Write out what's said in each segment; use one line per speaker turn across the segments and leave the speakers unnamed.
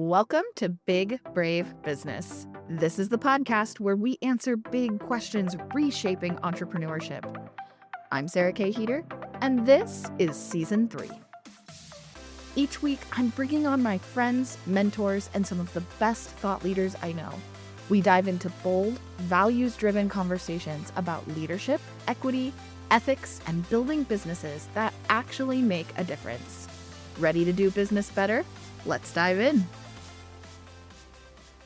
Welcome to Big Brave Business. This is the podcast where we answer big questions reshaping entrepreneurship. I'm Sarah K. Heeter, and this is Season 3. Each week, I'm bringing on my friends, mentors, and some of the best thought leaders I know. We dive into bold, values-driven conversations about leadership, equity, ethics, and building businesses that actually make a difference. Ready to do business better? Let's dive in.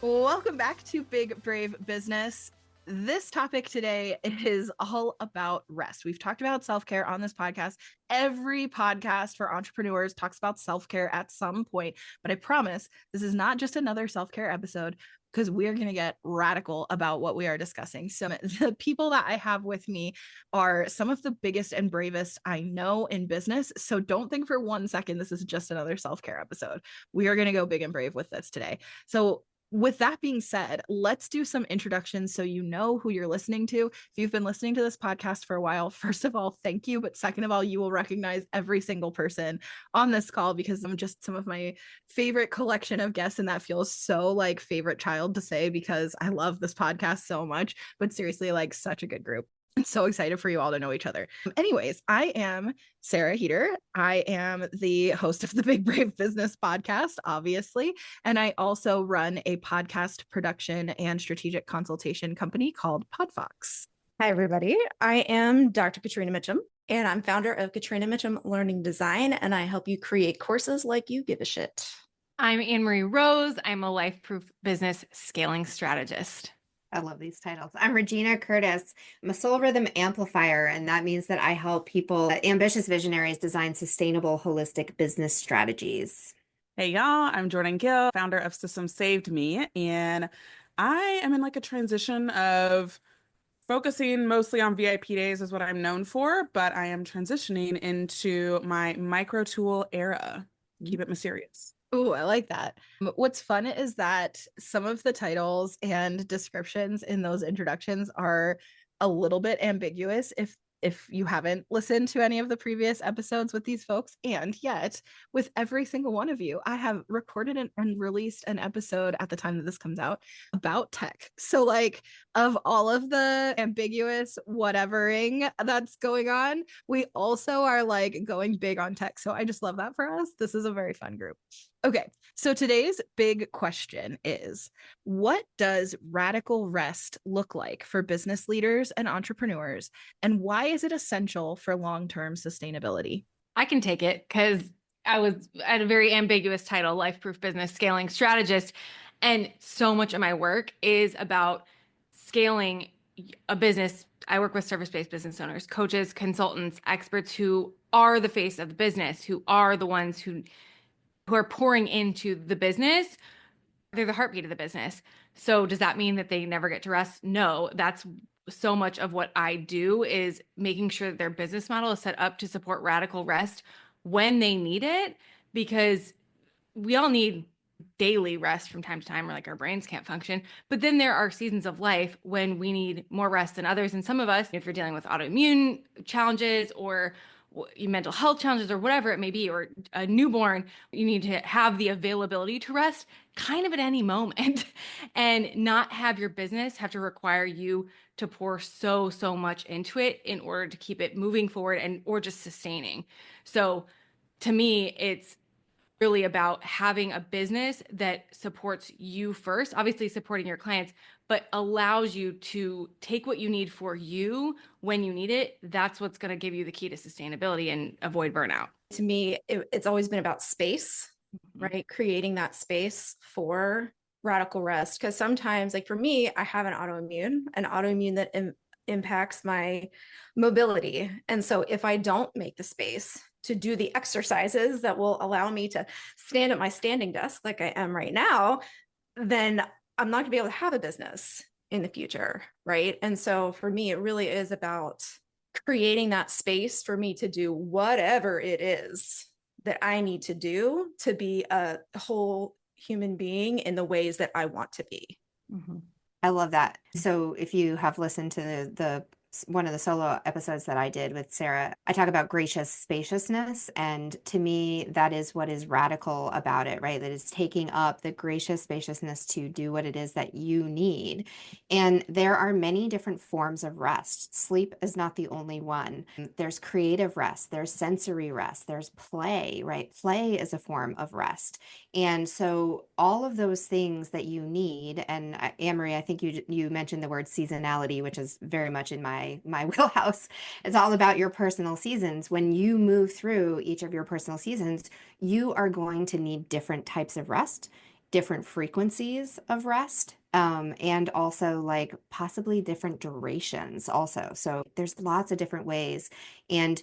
Welcome back to Big Brave Business. This topic today is all about rest. We've talked about self-care on this podcast. Every podcast for entrepreneurs talks about self-care at some point, but I promise this is not just another self-care episode because we're going to get radical about what we are discussing. So the people that I have with me are some of the biggest and bravest I know in business. So don't think for 1 second this is just another self-care episode. We are going to go big and brave with this today. So with that being said, let's do some introductions so you know who you're listening to. If you've been listening to this podcast for a while, first of all, thank you. But second of all, you will recognize every single person on this call because I'm just some of my favorite collection of guests. And that feels so like favorite child to say because I love this podcast so much. But seriously, like such a good group. I'm so excited for you all to know each other. Anyways, I am Sarah Heeter. I am the host of the Big Brave Business podcast, obviously. And I also run a podcast production and strategic consultation company called Podfox.
Hi, everybody. I am Dr. Katrina Mitchum, and I'm founder of Katrina Mitchum Learning Design, and I help you create courses like you give a shit.
I'm Anne-Marie Rose. I'm a life-proof business scaling strategist.
I love these titles. I'm Regina Curtis. I'm a soul rhythm amplifier, and that means that I help people, ambitious visionaries, design sustainable, holistic business strategies.
Hey, y'all. I'm Jordan Gill, founder of System Saved Me, and I am in like a transition of focusing mostly on VIP days is what I'm known for, but I am transitioning into my micro tool era. Keep it mysterious.
Oh, I like that. What's fun is that some of the titles and descriptions in those introductions are a little bit ambiguous if you haven't listened to any of the previous episodes with these folks. And yet, with every single one of you, I have recorded and released an episode at the time that this comes out about tech. So like of all of the ambiguous whatevering that's going on, we also are like going big on tech. So I just love that for us. This is a very fun group. Okay, so today's big question is, what does radical rest look like for business leaders and entrepreneurs, and why is it essential for long-term sustainability?
I can take it because I was at a very ambiguous title, life-proof business scaling strategist, and so much of my work is about scaling a business. I work with service-based business owners, coaches, consultants, experts who are the face of the business, who are the ones who are pouring into the business. They're the heartbeat of the business. So does that mean that they never get to rest? No, that's so much of what I do is making sure that their business model is set up to support radical rest when they need it, because we all need daily rest from time to time, or like our brains can't function. But then there are seasons of life when we need more rest than others. And some of us, if you're dealing with autoimmune challenges or mental health challenges or whatever it may be, or a newborn, you need to have the availability to rest kind of at any moment and not have your business have to require you to pour so much into it in order to keep it moving forward and or just sustaining. So to me, it's really about having a business that supports you first, obviously supporting your clients, but allows you to take what you need for you when you need it. That's what's going to give you the key to sustainability and avoid burnout.
To me, it's always been about space, right? Creating that space for radical rest. Because sometimes, like for me, I have an autoimmune that impacts my mobility. And so if I don't make the space to do the exercises that will allow me to stand at my standing desk like I am right now, then I'm not going to be able to have a business in the future, right? And so for me, it really is about creating that space for me to do whatever it is that I need to do to be a whole human being in the ways that I want to be.
I love that. So if you have listened to the one of the solo episodes that I did with Sarah, I talk about gracious spaciousness. And to me, that is what is radical about it, right? That is taking up the gracious spaciousness to do what it is that you need. And there are many different forms of rest. Sleep is not the only one. There's creative rest, there's sensory rest, there's play, right? Play is a form of rest. And so all of those things that you need, and Anne-Marie, I think you mentioned the word seasonality, which is very much in my wheelhouse. It's all about your personal seasons. When you move through each of your personal seasons, you are going to need different types of rest, different frequencies of rest, and also like possibly different durations also. So there's lots of different ways, and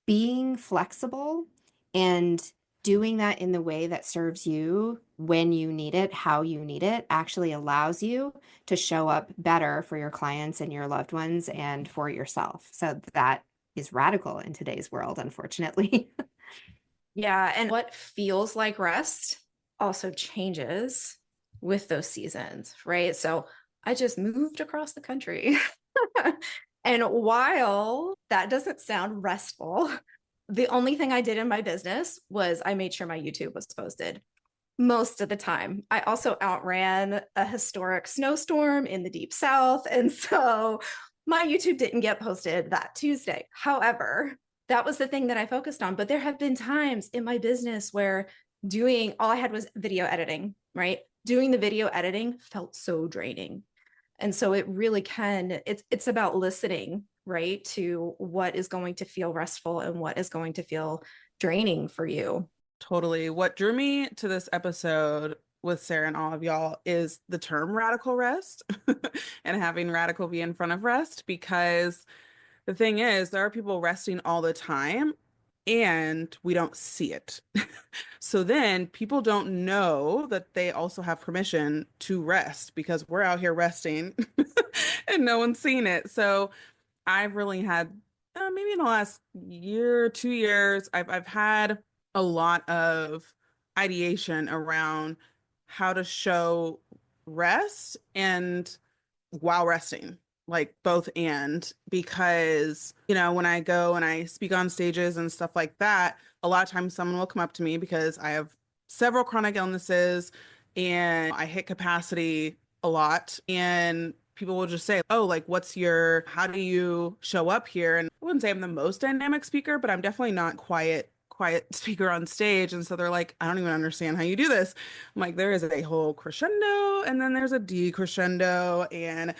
being flexible and doing that in the way that serves you when you need it, how you need it, actually allows you to show up better for your clients and your loved ones and for yourself. So that is radical in today's world, unfortunately.
Yeah. And what feels like rest also changes with those seasons, right? So I just moved across the country. And while that doesn't sound restful, the only thing I did in my business was I made sure my YouTube was posted most of the time. I also outran a historic snowstorm in the deep south. And so my YouTube didn't get posted that Tuesday. However, that was the thing that I focused on. But there have been times in my business where doing all I had was video editing, right? Doing the video editing felt so draining. And so it really can, it's about listening, right, to what is going to feel restful and what is going to feel draining for you.
Totally. What drew me to this episode with Sarah and all of y'all is the term radical rest and having radical be in front of rest, because the thing is, there are people resting all the time and we don't see it. So then people don't know that they also have permission to rest because we're out here resting and no one's seen it. So I've really had maybe in the last year, 2 years, I've had a lot of ideation around how to show rest and while resting, like both and, because, when I go and I speak on stages and stuff like that, a lot of times someone will come up to me because I have several chronic illnesses and I hit capacity a lot. And people will just say, oh, like, how do you show up here? And I wouldn't say I'm the most dynamic speaker, but I'm definitely not quiet speaker on stage. And so they're like, I don't even understand how you do this. I'm like, there is a whole crescendo and then there's a decrescendo, and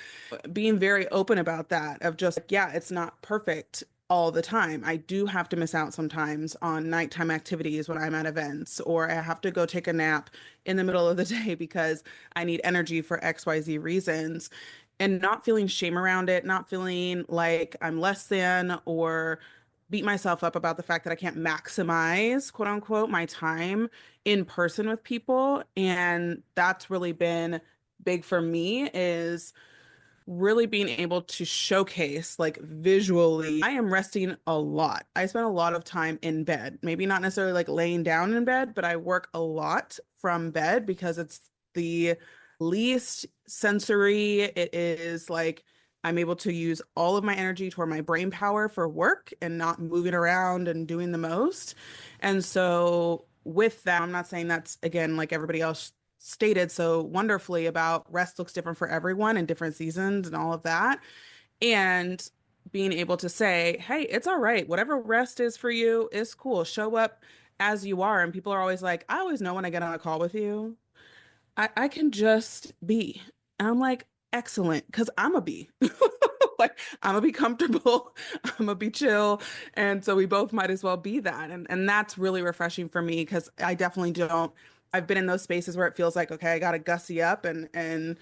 being very open about that, of just, yeah, it's not perfect all the time. I do have to miss out sometimes on nighttime activities when I'm at events, or I have to go take a nap in the middle of the day because I need energy for XYZ reasons, and not feeling shame around it, not feeling like I'm less than or beat myself up about the fact that I can't maximize, quote unquote, my time in person with people. And that's really been big for me, is really being able to showcase, like, visually. I am resting a lot. I spend a lot of time in bed, maybe not necessarily like laying down in bed, but I work a lot from bed because it's the least sensory. It is like I'm able to use all of my energy toward my brain power for work and not moving around and doing the most. And so with that, I'm not saying that's, again, like everybody else stated so wonderfully, about rest looks different for everyone in different seasons and all of that. And being able to say, hey, it's all right. Whatever rest is for you is cool. Show up as you are. And people are always like, I always know when I get on a call with you, I can just be. And I'm like, excellent, because I'm a be. Like, I'm gonna be comfortable, I'm gonna be chill. And so we both might as well be that. And that's really refreshing for me, because I definitely don't, I've been in those spaces where it feels like, okay, I gotta gussy up and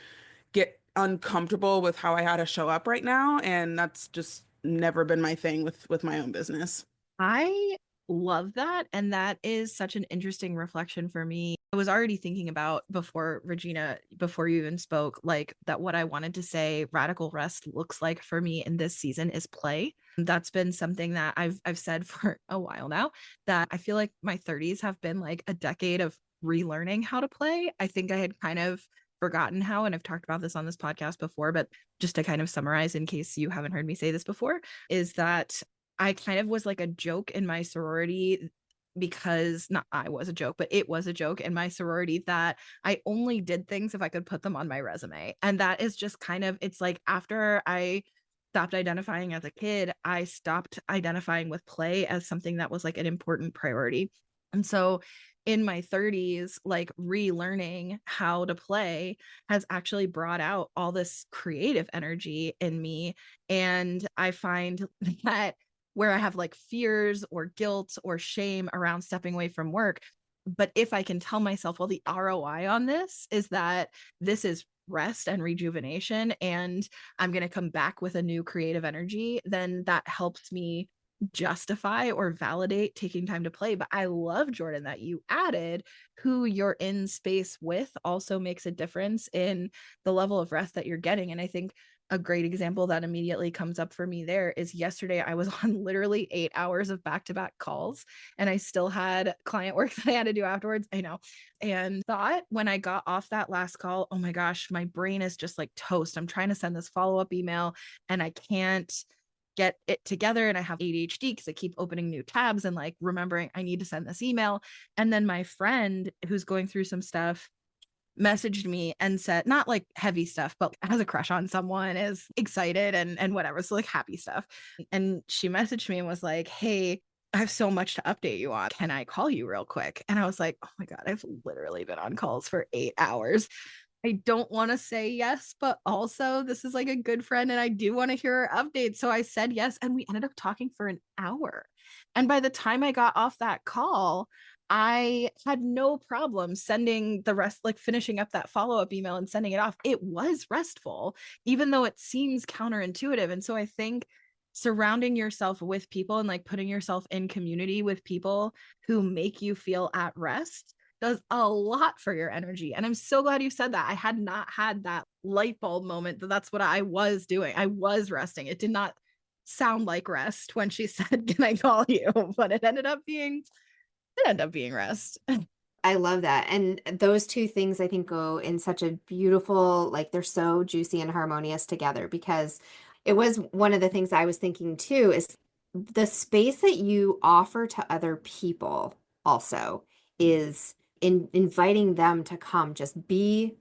get uncomfortable with how I had to show up right now. And that's just never been my thing with my own business.
I love that. And that is such an interesting reflection for me. I was already thinking about, before Regina, before you even spoke, like, that what I wanted to say radical rest looks like for me in this season is play. That's been something that I've said for a while now, that I feel like my 30s have been like a decade of relearning how to play. I think I had kind of forgotten how, and I've talked about this on this podcast before, but just to kind of summarize in case you haven't heard me say this before, is that I kind of was like a joke in my sorority, because not I was a joke, but it was a joke in my sorority that I only did things if I could put them on my resume. And that is just kind of, it's like after I stopped identifying as a kid, I stopped identifying with play as something that was like an important priority. And so in my 30s, like relearning how to play has actually brought out all this creative energy in me. And I find that where I have like fears or guilt or shame around stepping away from work, but if I can tell myself, well, the ROI on this is that this is rest and rejuvenation, and I'm going to come back with a new creative energy, then that helps me justify or validate taking time to play. But I love, Jordan, that you added who you're in space with also makes a difference in the level of rest that you're getting. And I think a great example that immediately comes up for me there is yesterday I was on literally 8 hours of back-to-back calls, and I still had client work that I had to do afterwards. I know. And thought when I got off that last call, oh my gosh, my brain is just like toast. I'm trying to send this follow-up email and I can't get it together, and I have ADHD because I keep opening new tabs and like remembering I need to send this email. And then my friend who's going through some stuff messaged me and said, not like heavy stuff, but has a crush on someone, is excited and whatever. So like happy stuff. And she messaged me and was like, hey, I have so much to update you on. Can I call you real quick? And I was like, oh my God, I've literally been on calls for 8 hours. I don't want to say yes, but also this is like a good friend and I do want to hear her updates. So I said yes, and we ended up talking for an hour. And by the time I got off that call, I had no problem sending the rest, like finishing up that follow-up email and sending it off. It was restful, even though it seems counterintuitive. And so I think surrounding yourself with people and like putting yourself in community with people who make you feel at rest does a lot for your energy. And I'm so glad you said that. I had not had that light bulb moment that that's what I was doing. I was resting. It did not sound like rest when she said, can I call you? But it ended up being rest.
I love that. And those two things I think go in such a beautiful, like they're so juicy and harmonious together, because it was one of the things I was thinking too, is the space that you offer to other people also is inviting them to come, just be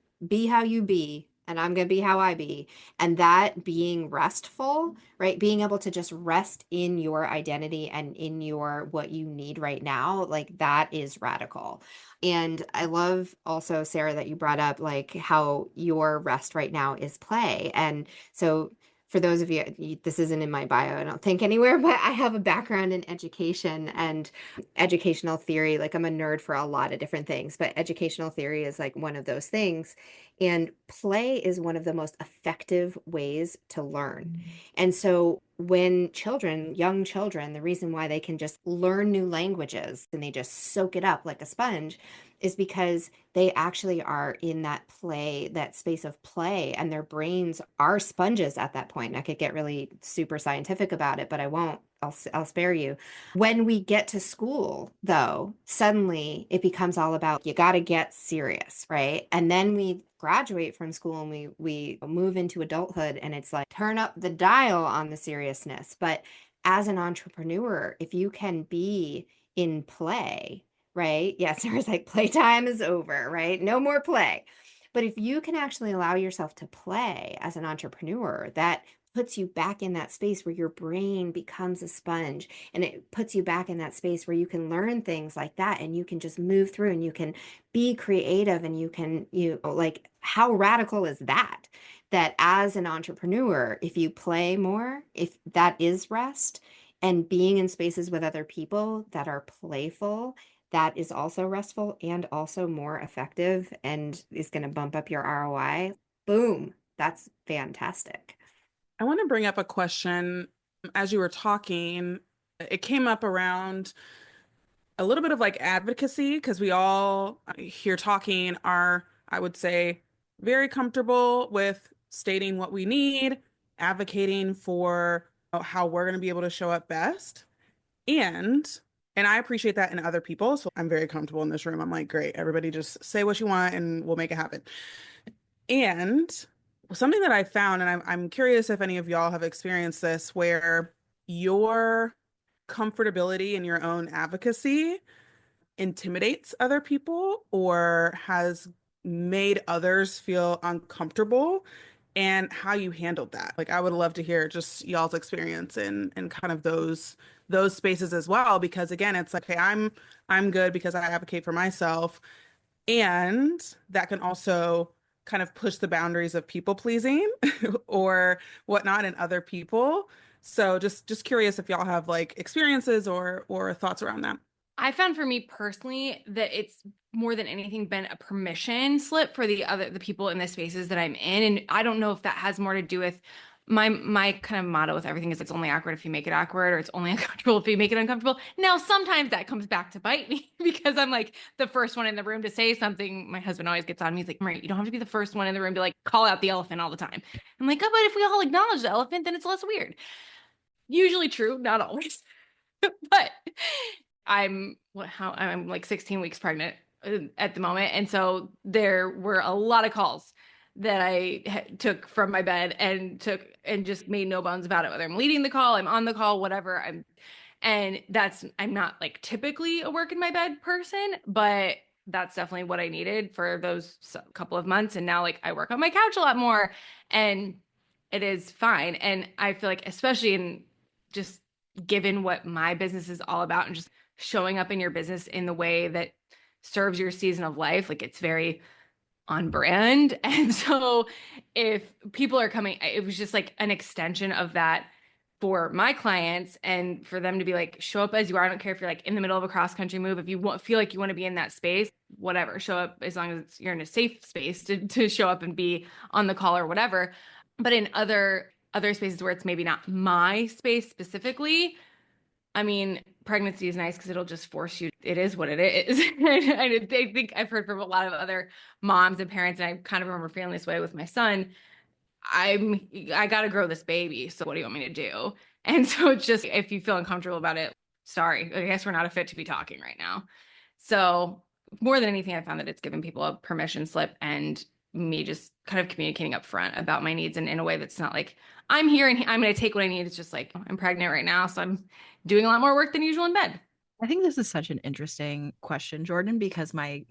how you be, and I'm going to be how I be. And that being restful, right? Being able to just rest in your identity and in your what you need right now, like that is radical. And I love also, Sarah, that you brought up like how your rest right now is play. And so for those of you, this isn't in my bio, I don't think anywhere, but I have a background in education and educational theory. Like I'm a nerd for a lot of different things, but educational theory is like one of those things. And play is one of the most effective ways to learn. And so when children, young children, the reason why they can just learn new languages and they just soak it up like a sponge is because they actually are in that play, that space of play, and their brains are sponges at that point. And I could get really super scientific about it, but I won't. I'll spare you. When we get to school, though, suddenly it becomes all about you got to get serious, right? And then we graduate from school and we move into adulthood, and it's like turn up the dial on the seriousness. But as an entrepreneur, if you can be in play, right? Yeah, Sarah's like, playtime is over, right? No more play. But if you can actually allow yourself to play as an entrepreneur, that puts you back in that space where your brain becomes a sponge, and it puts you back in that space where you can learn things like that, and you can just move through and you can be creative, and like, how radical is that? That as an entrepreneur, if you play more, if that is rest, and being in spaces with other people that are playful, that is also restful and also more effective and is going to bump up your ROI. Boom. That's fantastic.
I want to bring up a question. As you were talking, it came up around a little bit of like advocacy, because we all here talking are, I would say, very comfortable with stating what we need, advocating for how we're going to be able to show up best. And I appreciate that in other people. So I'm very comfortable in this room. I'm like, great, everybody just say what you want and we'll make it happen. And something that I found, and I'm curious if any of y'all have experienced this, where your comfortability in your own advocacy intimidates other people or has made others feel uncomfortable, and how you handled that. Like, I would love to hear just y'all's experience in kind of those spaces as well, because again, it's like, hey, I'm good because I advocate for myself, and that can also kind of push the boundaries of people pleasing or whatnot in other people. So just curious if y'all have like experiences or thoughts around that.
I found for me personally that it's more than anything been a permission slip for the people in the spaces that I'm in. And I don't know if that has more to do with my kind of motto with everything is it's only awkward if you make it awkward, or it's only uncomfortable if you make it uncomfortable. Now, sometimes that comes back to bite me because I'm like the first one in the room to say something. My husband always gets on me. He's like, Marie, you don't have to be the first one in the room to like call out the elephant all the time. I'm like, oh, but if we all acknowledge the elephant, then it's less weird. Usually true, not always. But I'm like 16 weeks pregnant at the moment. And so there were a lot of calls that I took from my bed and just made no bones about it, whether I'm leading the call, I'm on the call, whatever. I'm not like typically a work in my bed person, but that's definitely what I needed for those couple of months. And now like I work on my couch a lot more and it is fine. And I feel like, especially in just given what my business is all about and just showing up in your business in the way that serves your season of life, like it's very on brand. And so if people are coming, it was just like an extension of that for my clients, and for them to be like, show up as you are. I don't care if you're like in the middle of a cross country move. If you feel like you want to be in that space, whatever, show up as long as you're in a safe space to show up and be on the call or whatever. But in other spaces where it's maybe not my space specifically, I mean, pregnancy is nice because it'll just force you. It is what it is. I think I've heard from a lot of other moms and parents, and I kind of remember feeling this way with my son. I got to grow this baby. So what do you want me to do? And so it's just, if you feel uncomfortable about it, sorry, I guess we're not a fit to be talking right now. So more than anything, I found that it's given people a permission slip, and me just kind of communicating up front about my needs, and in a way that's not like, I'm here and I'm going to take what I need. It's just like, I'm pregnant right now, so I'm doing a lot more work than usual in bed.
I think this is such an interesting question, Jordan, because my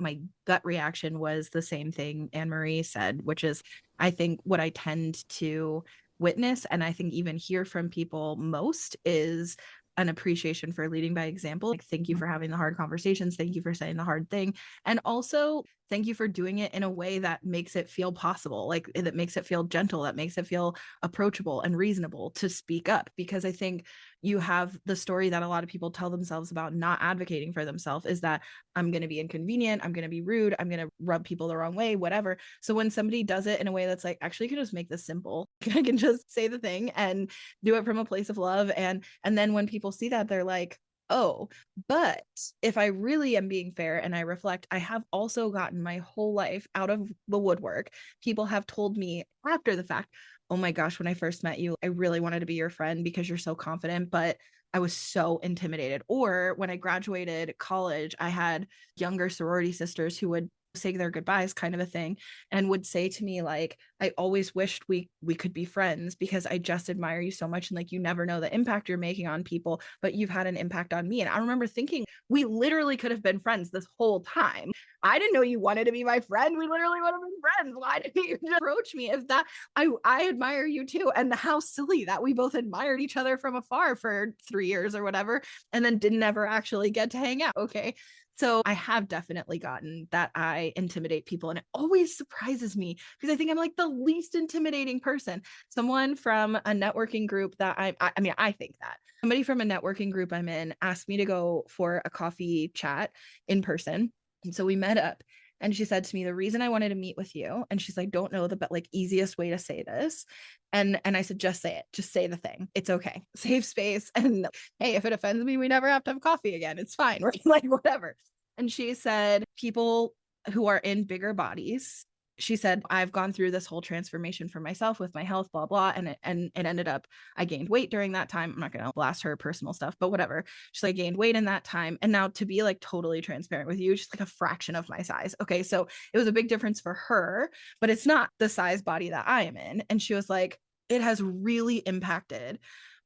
gut reaction was the same thing Anne-Marie said, which is, I think what I tend to witness, and I think even hear from people most, is an appreciation for leading by example. Like, thank you for having the hard conversations. Thank you for saying the hard thing. And also, thank you for doing it in a way that makes it feel possible, like that makes it feel gentle, that makes it feel approachable and reasonable to speak up. Because I think you have the story that a lot of people tell themselves about not advocating for themselves, is that I'm going to be inconvenient, I'm going to be rude, I'm going to rub people the wrong way, whatever. So when somebody does it in a way that's like, actually, you can just make this simple. I can just say the thing and do it from a place of love. And then when people see that, they're like, oh, but if I really am being fair and I reflect, I have also gotten my whole life out of the woodwork. People have told me after the fact, oh my gosh, when I first met you, I really wanted to be your friend because you're so confident, but I was so intimidated. Or when I graduated college, I had younger sorority sisters who would say their goodbyes, kind of a thing, and would say to me like, I always wished we could be friends because I just admire you so much, and like, you never know the impact you're making on people, but you've had an impact on me. And I remember thinking, we literally could have been friends this whole time. I didn't know you wanted to be my friend. We literally would have been friends. Why didn't you just approach me? If that, I admire you too. And how silly that we both admired each other from afar for 3 years or whatever, and then didn't ever actually get to hang out. Okay. So I have definitely gotten that I intimidate people, and it always surprises me because I think I'm like the least intimidating person. Someone from a networking group that I think that somebody from a networking group I'm in asked me to go for a coffee chat in person. And so we met up, and she said to me, the reason I wanted to meet with you, and she's like, don't know the like easiest way to say this. And I said, just say it. Just say the thing. It's okay. Safe space. And hey, if it offends me, we never have to have coffee again. It's fine. We're like, whatever. And she said, people who are in bigger bodies she said, I've gone through this whole transformation for myself with my health, blah, blah. And it ended up, I gained weight during that time. I'm not going to blast her personal stuff, but whatever. She's like, gained weight in that time. And now to be like totally transparent with you, she's like a fraction of my size. Okay. So it was a big difference for her, but it's not the size body that I am in. And she was like, it has really impacted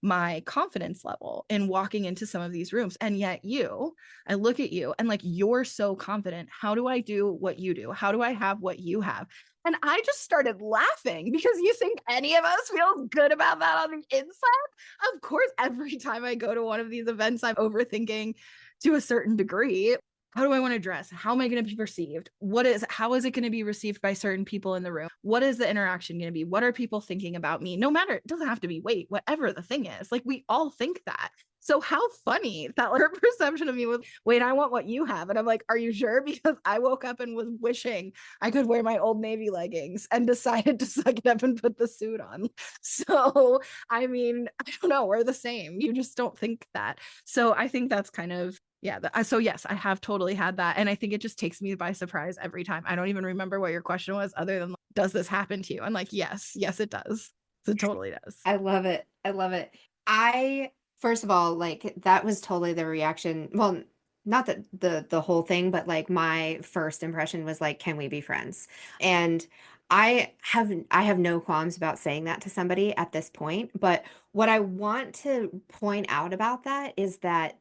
my confidence level in walking into some of these rooms. And yet I look at you and like, you're so confident. How do I do what you do? How do I have what you have? And I just started laughing because you think any of us feels good about that on the inside? Of course, every time I go to one of these events, I'm overthinking to a certain degree. How do I want to dress? How am I going to be perceived? How is it going to be received by certain people in the room? What is the interaction going to be? What are people thinking about me? No matter, it doesn't have to be weight, whatever the thing is. Like, we all think that. So how funny that her perception of me was, wait, I want what you have. And I'm like, are you sure? Because I woke up and was wishing I could wear my Old Navy leggings and decided to suck it up and put the suit on. So, I mean, I don't know. We're the same. You just don't think that. So I think that's kind of, so yes, I have totally had that. And I think it just takes me by surprise every time. I don't even remember what your question was other than, does this happen to you? I'm like, yes, it does. It totally does.
I love it. I love it. First of all, like that was totally the reaction. Well, not that the whole thing, but like my first impression was like, can we be friends? And I have no qualms about saying that to somebody at this point. But what I want to point out about that is that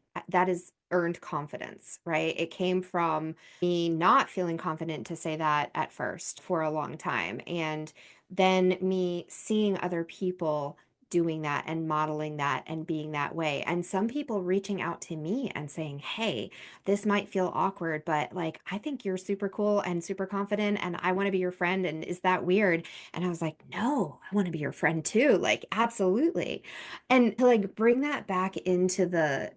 is earned confidence, right? It came from me not feeling confident to say that at first for a long time. And then me seeing other people doing that and modeling that and being that way. And some people reaching out to me and saying, hey, this might feel awkward, but like, I think you're super cool and super confident and I want to be your friend. And is that weird? And I was like, no, I want to be your friend too. Like, absolutely. And to like bring that back into the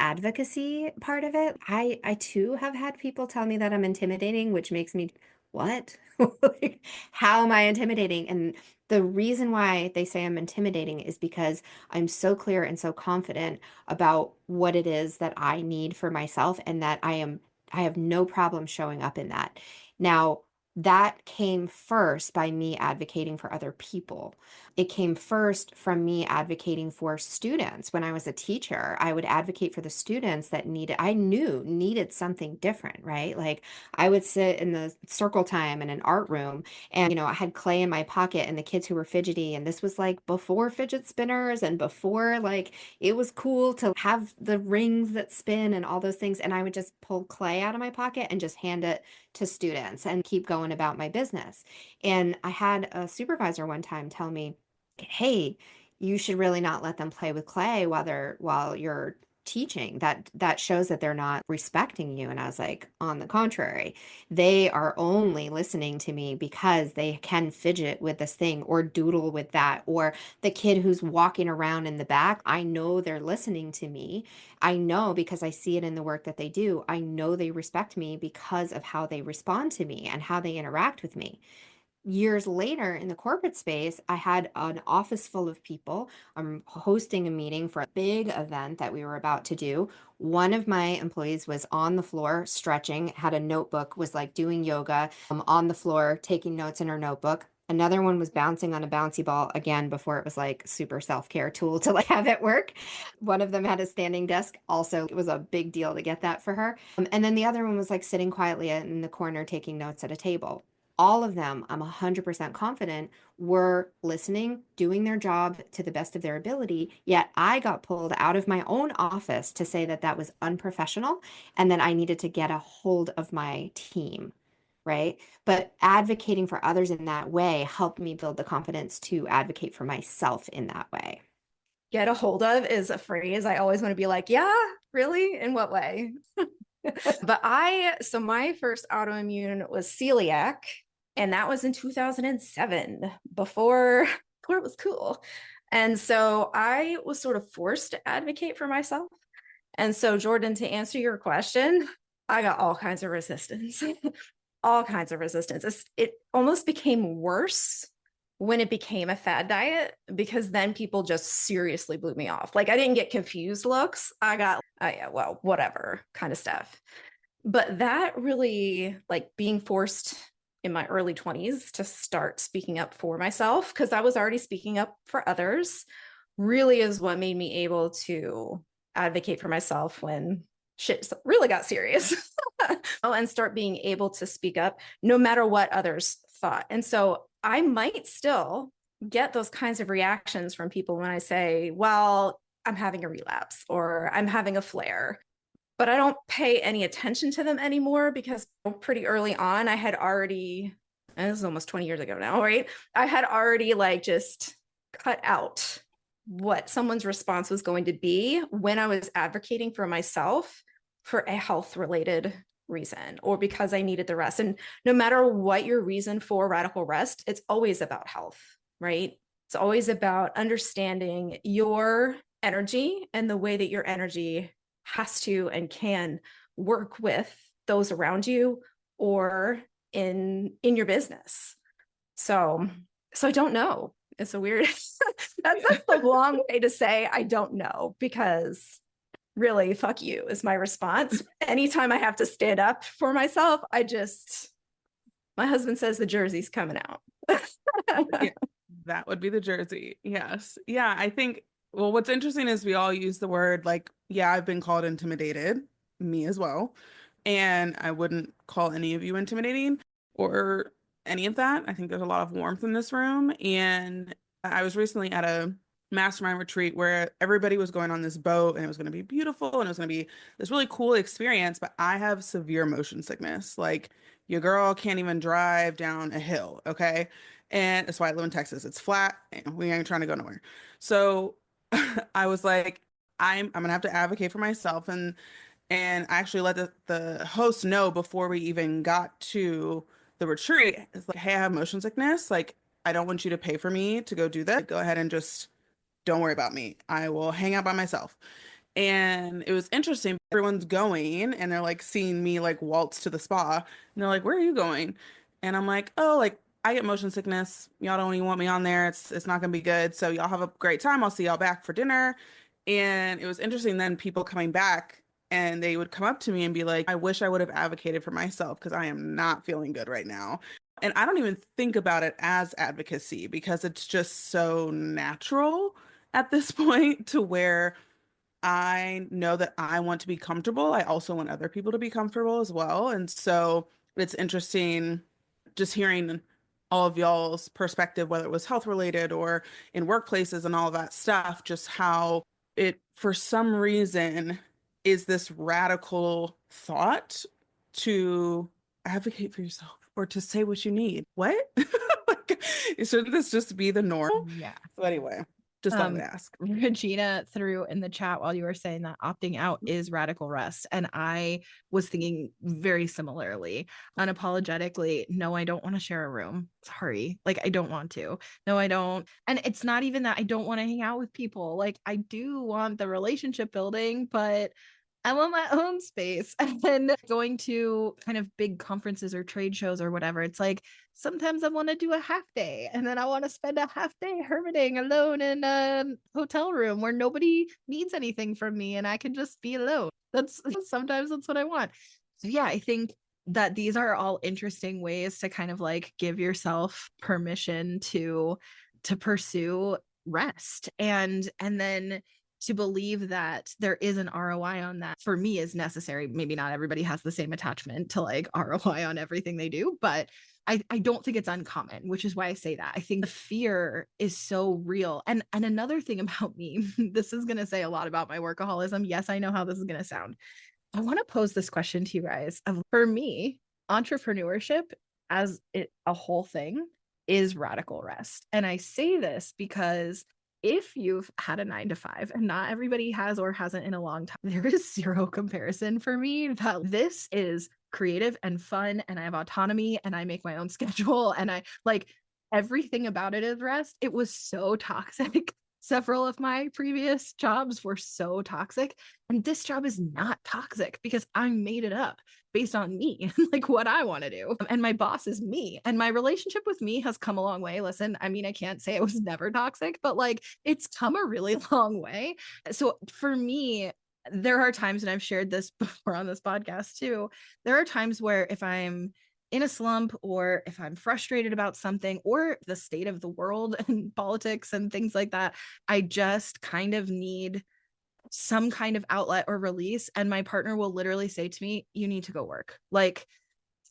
advocacy part of it, I too have had people tell me that I'm intimidating, which makes me, what? Like, how am I intimidating? And the reason why they say I'm intimidating is because I'm so clear and so confident about what it is that I need for myself and that I have no problem showing up in that. Now, that came first by me advocating for other people. It came first from me advocating for students. When I was a teacher, I would advocate for the students that needed something different, right? Like I would sit in the circle time in an art room and, I had clay in my pocket and the kids who were fidgety. And this was like before fidget spinners and before like it was cool to have the rings that spin and all those things. And I would just pull clay out of my pocket and just hand it to students and keep going about my business. And I had a supervisor one time tell me, hey, you should really not let them play with clay while you're teaching. That shows that they're not respecting you. And I was like, on the contrary, they are only listening to me because they can fidget with this thing or doodle with that. Or the kid who's walking around in the back, I know they're listening to me. I know because I see it in the work that they do. I know they respect me because of how they respond to me and how they interact with me. Years later in the corporate space, I had an office full of people. I'm hosting a meeting for a big event that we were about to do. One of my employees was on the floor stretching, had a notebook, was like doing yoga on the floor, taking notes in her notebook. Another one was bouncing on a bouncy ball, again, before it was like super self-care tool to like have at work. One of them had a standing desk. Also, it was a big deal to get that for her. And then the other one was like sitting quietly in the corner taking notes at a table. All of them, I'm 100% confident, were listening, doing their job to the best of their ability. Yet I got pulled out of my own office to say that that was unprofessional and that I needed to get a hold of my team, right? But advocating for others in that way helped me build the confidence to advocate for myself in that way.
Get a hold of is a phrase I always want to be like, yeah, really? In what way? But my first autoimmune was celiac. And that was in 2007, before it was cool. And so I was sort of forced to advocate for myself. And so, Jordan, to answer your question, I got all kinds of resistance, all kinds of resistance. It almost became worse when it became a fad diet, because then people just seriously blew me off. Like I didn't get confused looks. I got, oh yeah, well, whatever kind of stuff. But that really, like being forced in my early 20s to start speaking up for myself, because I was already speaking up for others, really is what made me able to advocate for myself when shit really got serious. And start being able to speak up no matter what others thought. And so I might still get those kinds of reactions from people when I say, well, I'm having a relapse or I'm having a flare, but I don't pay any attention to them anymore, because pretty early on I had already, and this is almost 20 years ago now, right? I had already like just cut out what someone's response was going to be when I was advocating for myself for a health related reason or because I needed the rest. And no matter what your reason for radical rest, it's always about health, right? It's always about understanding your energy and the way that your energy has to and can work with those around you or in your business. So I don't know. It's a weird, that's a long way to say I don't know, because really, fuck you is my response. Anytime I have to stand up for myself, my husband says the jersey's coming out.
Yeah, that would be the jersey. Yes. Yeah. I think, well, what's interesting is we all use the word like, yeah, I've been called intimidated, me as well. And I wouldn't call any of you intimidating or any of that. I think there's a lot of warmth in this room. And I was recently at a mastermind retreat where everybody was going on this boat and it was going to be beautiful and it was going to be this really cool experience. But I have severe motion sickness. Like, your girl can't even drive down a hill. Okay. And that's why I live in Texas. It's flat and we ain't trying to go nowhere. So I was like, I'm gonna have to advocate for myself, and I actually let the host know before we even got to the retreat. It's like, hey, I have motion sickness. Like, I don't want you to pay for me to go do this. Go ahead and just don't worry about me. I will hang out by myself. And it was interesting. Everyone's going and they're like seeing me like waltz to the spa. And they're like, where are you going? And I'm like, oh, like I get motion sickness. Y'all don't even want me on there. It's not gonna be good. So y'all have a great time. I'll see y'all back for dinner. And it was interesting then people coming back and they would come up to me and be like, I wish I would have advocated for myself because I am not feeling good right now. And I don't even think about it as advocacy because it's just so natural at this point to where I know that I want to be comfortable. I also want other people to be comfortable as well. And so it's interesting just hearing all of y'all's perspective, whether it was health related or in workplaces and all of that stuff, just how it, for some reason, is this radical thought to advocate for yourself or to say what you need. What? Like, shouldn't this just be the norm?
Yeah.
So anyway, just thought I'd ask.
Regina threw in the chat while you were saying that opting out is radical rest. And I was thinking very similarly, unapologetically, no, I don't want to share a room. Sorry. Like, I don't want to. No, I don't. And it's not even that I don't want to hang out with people. Like, I do want the relationship building, but I want my own space. And then going to kind of big conferences or trade shows or whatever, it's like, sometimes I want to do a half day and then I want to spend a half day hermiting alone in a hotel room where nobody needs anything from me and I can just be alone. Sometimes that's what I want. So yeah, I think that these are all interesting ways to kind of like give yourself permission to pursue rest and then to believe that there is an ROI on that, for me, is necessary. Maybe not everybody has the same attachment to like ROI on everything they do, but I don't think it's uncommon, which is why I say that. I think the fear is so real. And another thing about me, this is going to say a lot about my workaholism. Yes, I know how this is going to sound. I want to pose this question to you guys. For me, entrepreneurship as a whole thing is radical rest. And I say this because if you've had a 9 to 5, and not everybody has or hasn't in a long time, there is zero comparison for me that this is creative and fun, and I have autonomy and I make my own schedule, and I like everything about it is rest. It was so toxic. Several of my previous jobs were so toxic, and this job is not toxic because I made it up based on me and like what I want to do. And my boss is me, and my relationship with me has come a long way. Listen, I mean, I can't say it was never toxic, but like it's come a really long way. So for me, there are times, and I've shared this before on this podcast too, there are times where if I'm in a slump, or if I'm frustrated about something, or the state of the world and politics and things like that, I just kind of need some kind of outlet or release. And my partner will literally say to me, you need to go work. Like,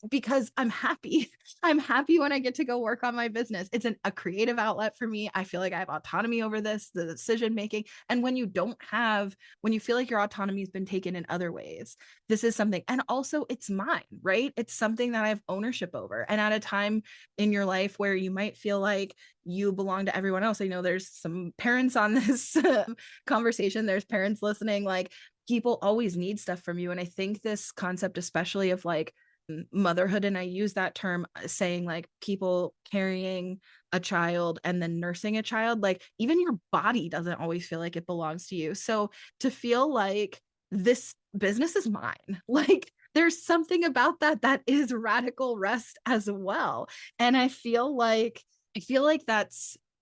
because I'm happy. I'm happy when I get to go work on my business. It's a creative outlet for me. I feel like I have autonomy over this, the decision making. And when you feel like your autonomy has been taken in other ways, this is something, and also it's mine, right? It's something that I have ownership over. And at a time in your life where you might feel like you belong to everyone else, I know there's some parents on this conversation, there's parents listening, like people always need stuff from you. And I think this concept, especially of like motherhood, and I use that term saying like people carrying a child and then nursing a child, like even your body doesn't always feel like it belongs to you. So to feel like this business is mine, like there's something about that is radical rest as well. And I feel like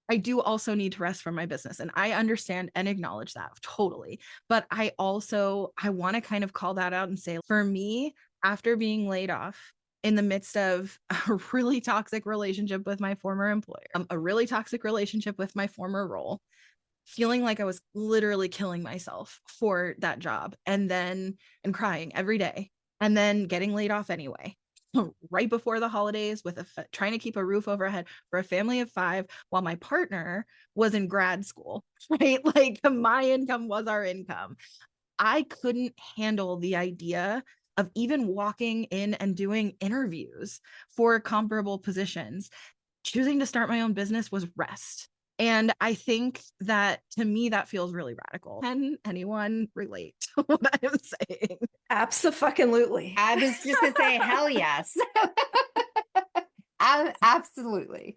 I do also need to rest from my business, and I understand and acknowledge that totally. But I want to kind of call that out and say, for me, after being laid off in the midst of a really toxic relationship with my former employer, a really toxic relationship with my former role, feeling like I was literally killing myself for that job, and crying every day, and then getting laid off anyway, right before the holidays, with trying to keep a roof overhead for a family of 5 while my partner was in grad school, right? Like my income was our income. I couldn't handle the idea of even walking in and doing interviews for comparable positions. Choosing to start my own business was rest. And I think that to me, that feels really radical. Can anyone relate to what I'm saying?
Absolutely.
I was just gonna say, hell yes. Absolutely.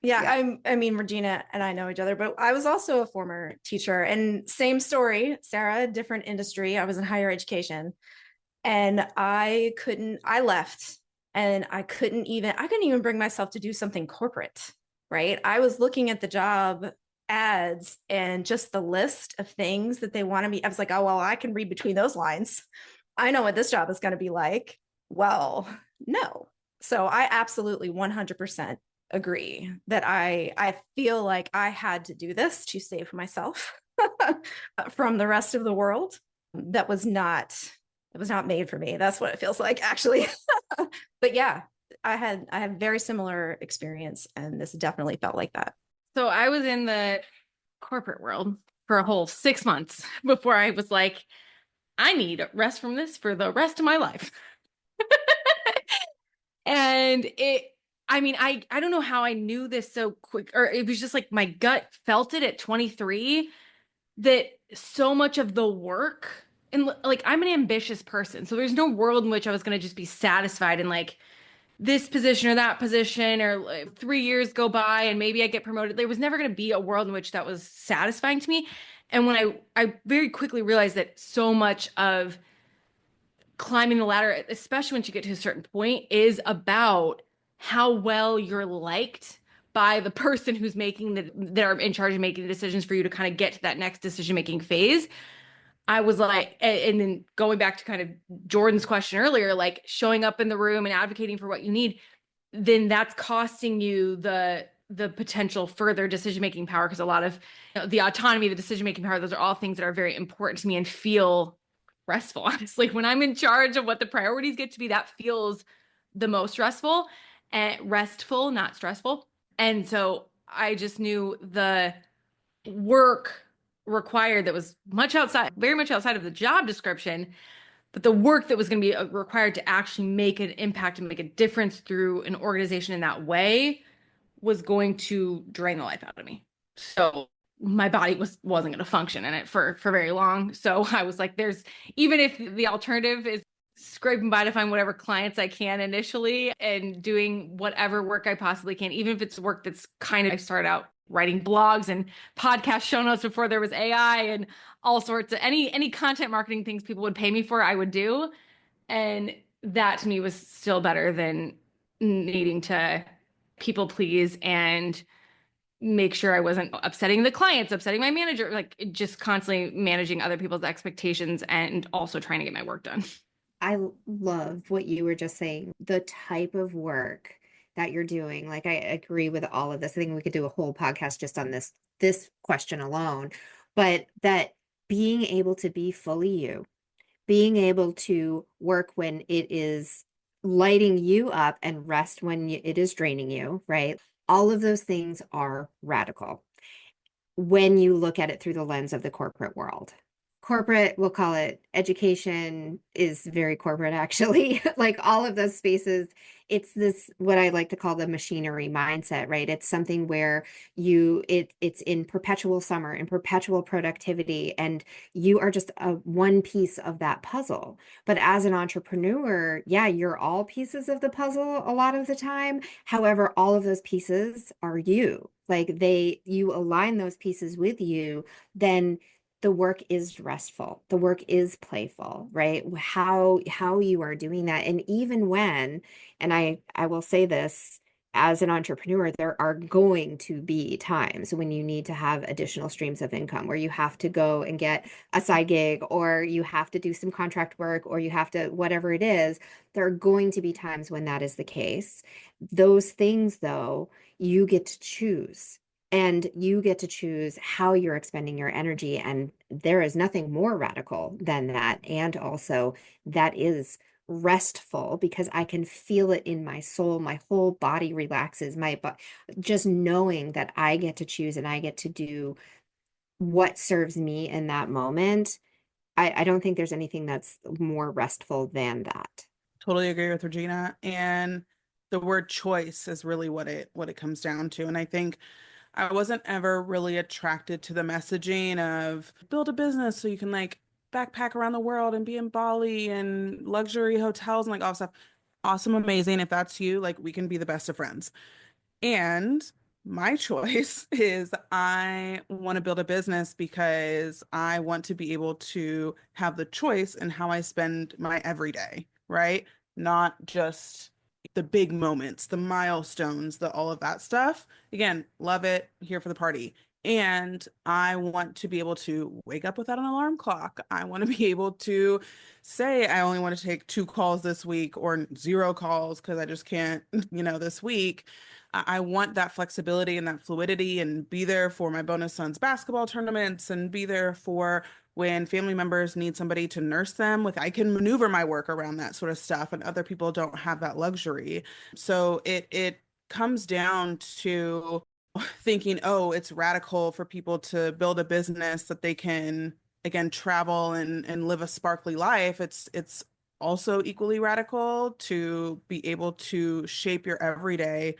Yeah, I mean, Regina and I know each other, but I was also a former teacher, and same story, Sarah, different industry. I was in higher education, and I left, and I couldn't even bring myself to do something corporate, right? I was looking at the job ads and just the list of things that they wanted me. I was like, oh, well, I can read between those lines. I know what this job is going to be like. Well, no. So I absolutely 100% agree that I feel like I had to do this to save myself from the rest of the world. That was not made for me. That's what it feels like, actually. But yeah, I had very similar experience, and this definitely felt like that.
So I was in the corporate world for a whole 6 months before I was like, I need rest from this for the rest of my life. And I don't know how I knew this so quick, or it was just like my gut felt it at 23, that so much of the work, and like I'm an ambitious person, so there's no world in which I was going to just be satisfied in like this position or that position, or like 3 years go by and maybe I get promoted. There was never going to be a world in which that was satisfying to me. And when I very quickly realized that so much of climbing the ladder, especially once you get to a certain point, is about how well you're liked by the person who's that are in charge of making the decisions for you to kind of get to that next decision-making phase. I was like, and then going back to kind of Jordan's question earlier, like showing up in the room and advocating for what you need, then that's costing you the potential further decision-making power, because a lot of the autonomy, the decision-making power, those are all things that are very important to me and feel restful. Honestly, when I'm in charge of what the priorities get to be, that feels the most restful, not stressful. And so I just knew the work required that was very much outside of the job description, but the work that was going to be required to actually make an impact and make a difference through an organization in that way was going to drain the life out of me. So my body wasn't going to function in it for very long. So I was like, even if the alternative is scraping by to find whatever clients I can initially and doing whatever work I possibly can, even if it's work that's I started out writing blogs and podcast show notes before there was AI and all sorts of any content marketing things people would pay me for, I would do. And that to me was still better than needing to people please and make sure I wasn't upsetting the clients, upsetting my manager, like just constantly managing other people's expectations and also trying to get my work done.
love what you were just saying, the type of work that you're doing. Like I agree with all of this. I think we could do a whole podcast just on this question alone, but that being able to be fully you, being able to work when it is lighting you up and rest when it is draining you, right? All of those things are radical when you look at it through the lens of the corporate world. Corporate, we'll call it education, is very corporate actually. Like all of those spaces, it's this what I like to call the machinery mindset, right? It's something where it's in perpetual summer, in perpetual productivity, and you are just a one piece of that puzzle. But as an entrepreneur, yeah, you're all pieces of the puzzle a lot of the time. However, all of those pieces are you. Like you align those pieces with you, then the work is restful. The work is playful, right? How you are doing that. And even when, and I will say this, as an entrepreneur, there are going to be times when you need to have additional streams of income, where you have to go and get a side gig, or you have to do some contract work, or you have to, whatever it is, there are going to be times when that is the case. Those things, though, you get to choose. And you get to choose how you're expending your energy. And there is nothing more radical than that. And also, that is restful because I can feel it in my soul. My whole body relaxes. Just knowing that I get to choose and I get to do what serves me in that moment. I don't think there's anything that's more restful than that.
Totally agree with Regina. And the word choice is really what it comes down to. And I think I wasn't ever really attracted to the messaging of build a business so you can like backpack around the world and be in Bali and luxury hotels and like all stuff. Awesome, amazing. If that's you, like we can be the best of friends. And my choice is I want to build a business because I want to be able to have the choice in how I spend my everyday, right? Not just the big moments, the milestones, the all of that stuff. Again, love it, here for the party. And I want to be able to wake up without an alarm clock. I want to be able to say I only want to take 2 calls this week or 0 calls because I just can't, this week. I want that flexibility and that fluidity and be there for my bonus son's basketball tournaments and be there for when family members need somebody to nurse them with. I can maneuver my work around that sort of stuff, and other people don't have that luxury. So it comes down to thinking, oh, it's radical for people to build a business that they can again travel and live a sparkly life. It's also equally radical to be able to shape your everyday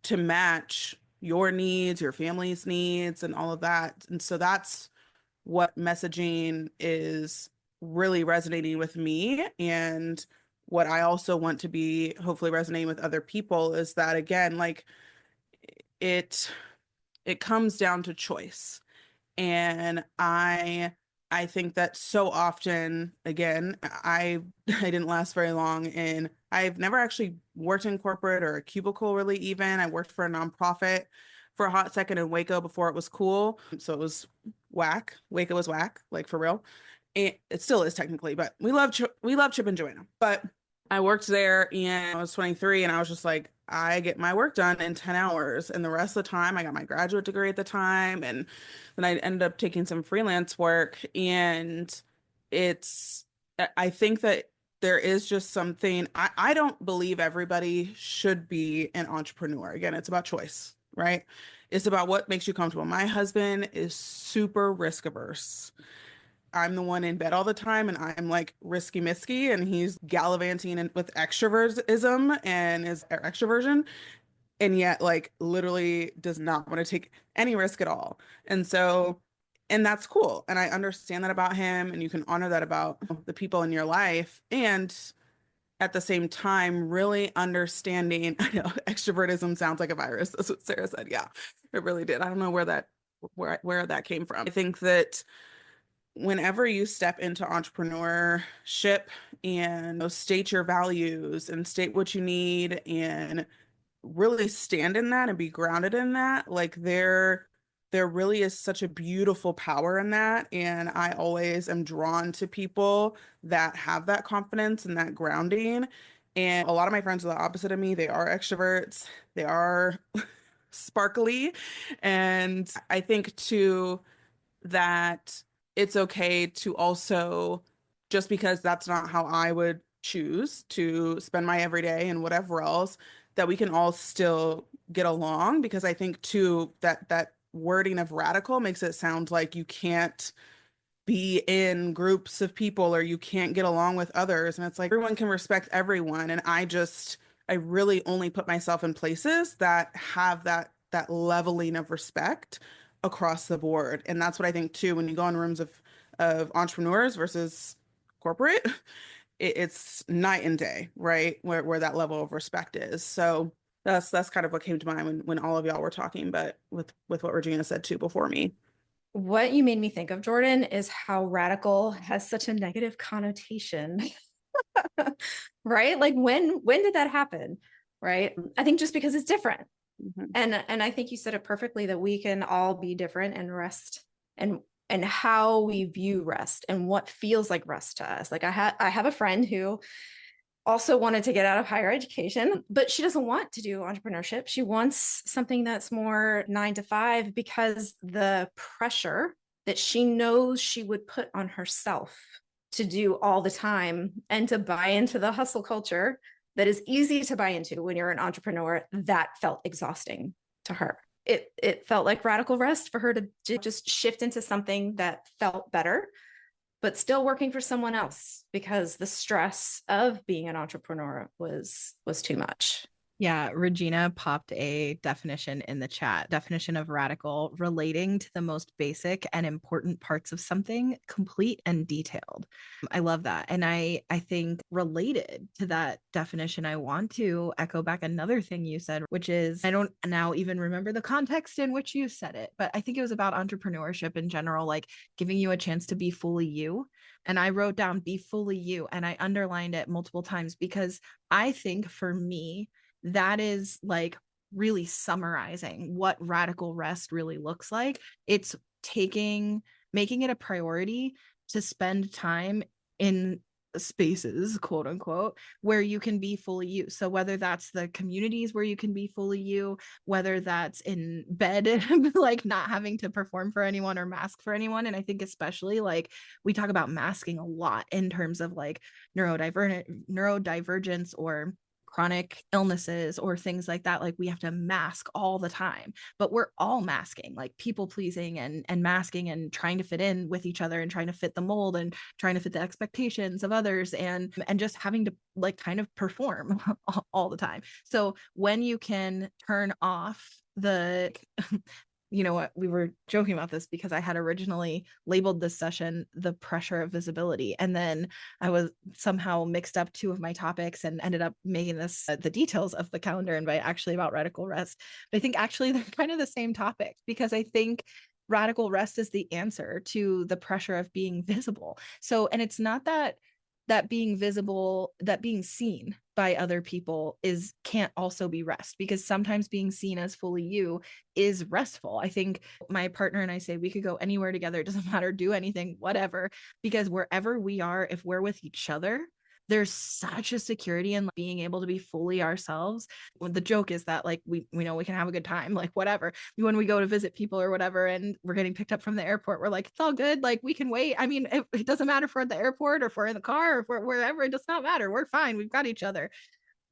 to match your needs, your family's needs, and all of that. And so that's what messaging is really resonating with me. And what I also want to be hopefully resonating with other people is that, again, like it it comes down to choice. And I think that so often, again, I didn't last very long, and I've never actually worked in corporate or a cubicle really even. I worked for a nonprofit for a hot second in Waco before it was cool. So it was whack. Waco was whack, like for real. It still is technically, but we love Chip and Joanna. But I worked there and I was 23, and I was just like, I get my work done in 10 hours. And the rest of the time, I got my graduate degree at the time. And then I ended up taking some freelance work. And I think that there is just something, I don't believe everybody should be an entrepreneur. Again, it's about choice, right? It's about what makes you comfortable. My husband is super risk averse. I'm the one in bed all the time, and I'm like risky misky, and he's gallivanting with extrovertism and his extroversion, and yet like literally does not want to take any risk at all. And so, and that's cool. And I understand that about him, and you can honor that about the people in your life. And at the same time, really understanding, I know extrovertism sounds like a virus. That's what Sarah said. Yeah, it really did. I don't know where that came from. I think that whenever you step into entrepreneurship and state your values and state what you need and really stand in that and be grounded in that, like there really is such a beautiful power in that. And I always am drawn to people that have that confidence and that grounding. And a lot of my friends are the opposite of me. They are extroverts, they are sparkly. And I think too that it's okay to also, just because that's not how I would choose to spend my everyday and whatever else, that we can all still get along. Because I think too that that wording of radical makes it sound like you can't be in groups of people or you can't get along with others. And it's like everyone can respect everyone. And I really only put myself in places that have that leveling of respect across the board. And that's what I think too, when you go in rooms of entrepreneurs versus corporate, it's night and day, right? Where that level of respect is. So that's kind of what came to mind when all of y'all were talking, but with what Regina said too before me.
What you made me think of, Jordan, is how radical has such a negative connotation, right? Like when did that happen? Right? I think just because it's different.
Mhm.
And I think you said it perfectly, that we can all be different and rest and how we view rest and what feels like rest to us. Like I have a friend who also wanted to get out of higher education, but she doesn't want to do entrepreneurship. She wants something that's more 9 to 5, because the pressure that she knows she would put on herself to do all the time and to buy into the hustle culture that is easy to buy into when you're an entrepreneur, that felt exhausting to her. It felt like radical rest for her to just shift into something that felt better, but still working for someone else, because the stress of being an entrepreneur was too much.
Yeah, Regina popped a definition in the chat. Definition of radical: relating to the most basic and important parts of something, complete and detailed. I love that. And I think related to that definition, I want to echo back another thing you said, which is, I don't now even remember the context in which you said it, but I think it was about entrepreneurship in general, like giving you a chance to be fully you. And I wrote down be fully you, and I underlined it multiple times, because I think for me, that is like really summarizing what radical rest really looks like. It's making it a priority to spend time in spaces, quote unquote, where you can be fully you. So whether that's the communities where you can be fully you, whether that's in bed, like not having to perform for anyone or mask for anyone. And I think especially like we talk about masking a lot in terms of like neurodivergence or chronic illnesses or things like that. Like we have to mask all the time, but we're all masking, like people pleasing and masking and trying to fit in with each other and trying to fit the mold and trying to fit the expectations of others, and just having to like kind of perform all the time. So when you can turn off the you know what, we were joking about this because I had originally labeled this session the pressure of visibility, and then I was somehow mixed up two of my topics and ended up making this the details of the calendar invite actually about radical rest. But I think actually they're kind of the same topic, because I think radical rest is the answer to the pressure of being visible. So, and it's not that being visible, that being seen by other people can't also be rest, because sometimes being seen as fully you is restful. I think my partner and I say we could go anywhere together, it doesn't matter, do anything, whatever, because wherever we are, if we're with each other, there's such a security in being able to be fully ourselves. The joke is that like we know we can have a good time, like whatever. When we go to visit people or whatever and we're getting picked up from the airport, we're like, it's all good, like we can wait. I mean, it doesn't matter if we're at the airport or if we're in the car or if we're wherever, it does not matter, we're fine, we've got each other.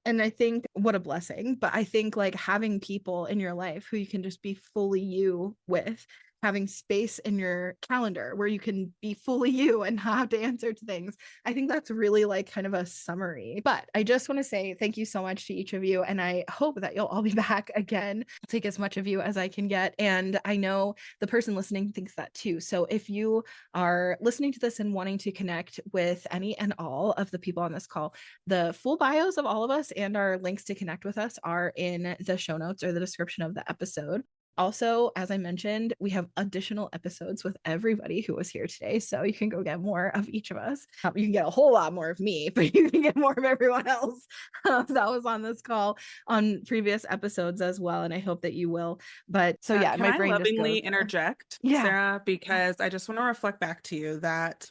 And I think what a blessing. But I think like having people in your life who you can just be fully you with, having space in your calendar where you can be fully you and not have to answer to things, I think that's really like kind of a summary. But I just want to say thank you so much to each of you, and I hope that you'll all be back again. I'll take as much of you as I can get, and I know the person listening thinks that too. So if you are listening to this and wanting to connect with any and all of the people on this call, the full bios of all of us and our links to connect with us are in the show notes or the description of the episode. Also, as I mentioned, we have additional episodes with everybody who was here today. So you can go get more of each of us. You can get a whole lot more of me, but you can get more of everyone else that was on this call on previous episodes as well. And I hope that you will. But so yeah,
Can
my
I
brain just
lovingly
goes,
interject,
Yeah.
Sarah? Because I just want to reflect back to you that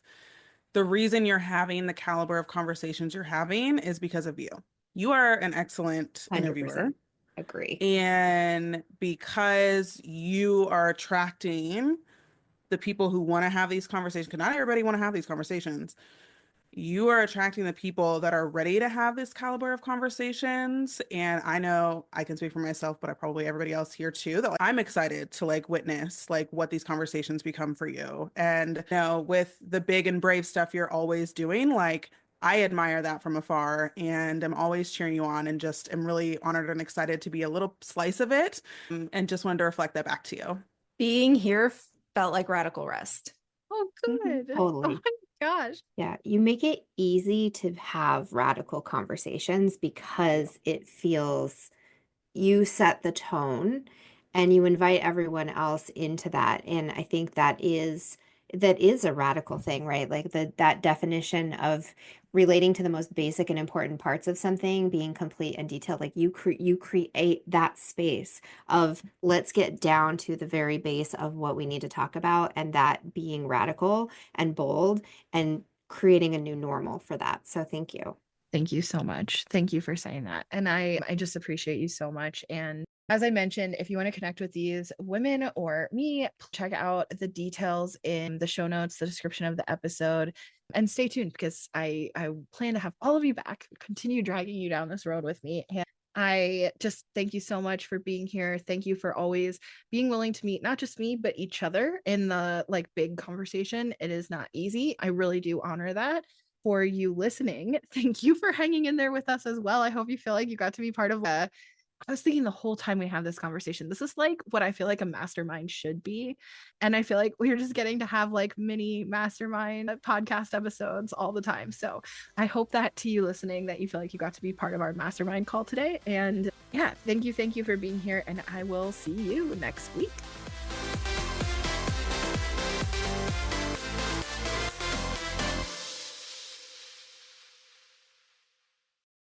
the reason you're having the caliber of conversations you're having is because of you. You are an excellent
100%
interviewer.
agree.
And because you are attracting the people who want to have these conversations, because not everybody want to have these conversations, you are attracting the people that are ready to have this caliber of conversations. And I know I can speak for myself, but I probably everybody else here too, that I'm excited to like witness like what these conversations become for you. And you know, with the big and brave stuff you're always doing, like I admire that from afar and I'm always cheering you on and just am really honored and excited to be a little slice of it, and just wanted to reflect that back to you.
Being here felt like radical rest.
Oh, good.
Totally.
Oh my gosh.
Yeah, you make it easy to have radical conversations because it feels you set the tone and you invite everyone else into that. And I think that is a radical thing, right? Like that definition of relating to the most basic and important parts of something, being complete and detailed, like you create that space of let's get down to the very base of what we need to talk about, and that being radical and bold and creating a new normal for that. So thank you.
Thank you so much. Thank you for saying that. And I just appreciate you so much. And as I mentioned, if you want to connect with these women or me, check out the details in the show notes, the description of the episode, and stay tuned because I plan to have all of you back, continue dragging you down this road with me. And I just thank you so much for being here. Thank you for always being willing to meet not just me, but each other in the like big conversation. It is not easy. I really do honor that. For you listening, thank you for hanging in there with us as well. I hope you feel like you got to be part of I was thinking the whole time we have this conversation, this is like what I feel like a mastermind should be. And I feel like we're just getting to have like mini mastermind podcast episodes all the time. So I hope that to you listening, that you feel like you got to be part of our mastermind call today. And yeah, thank you for being here. And I will see you next week.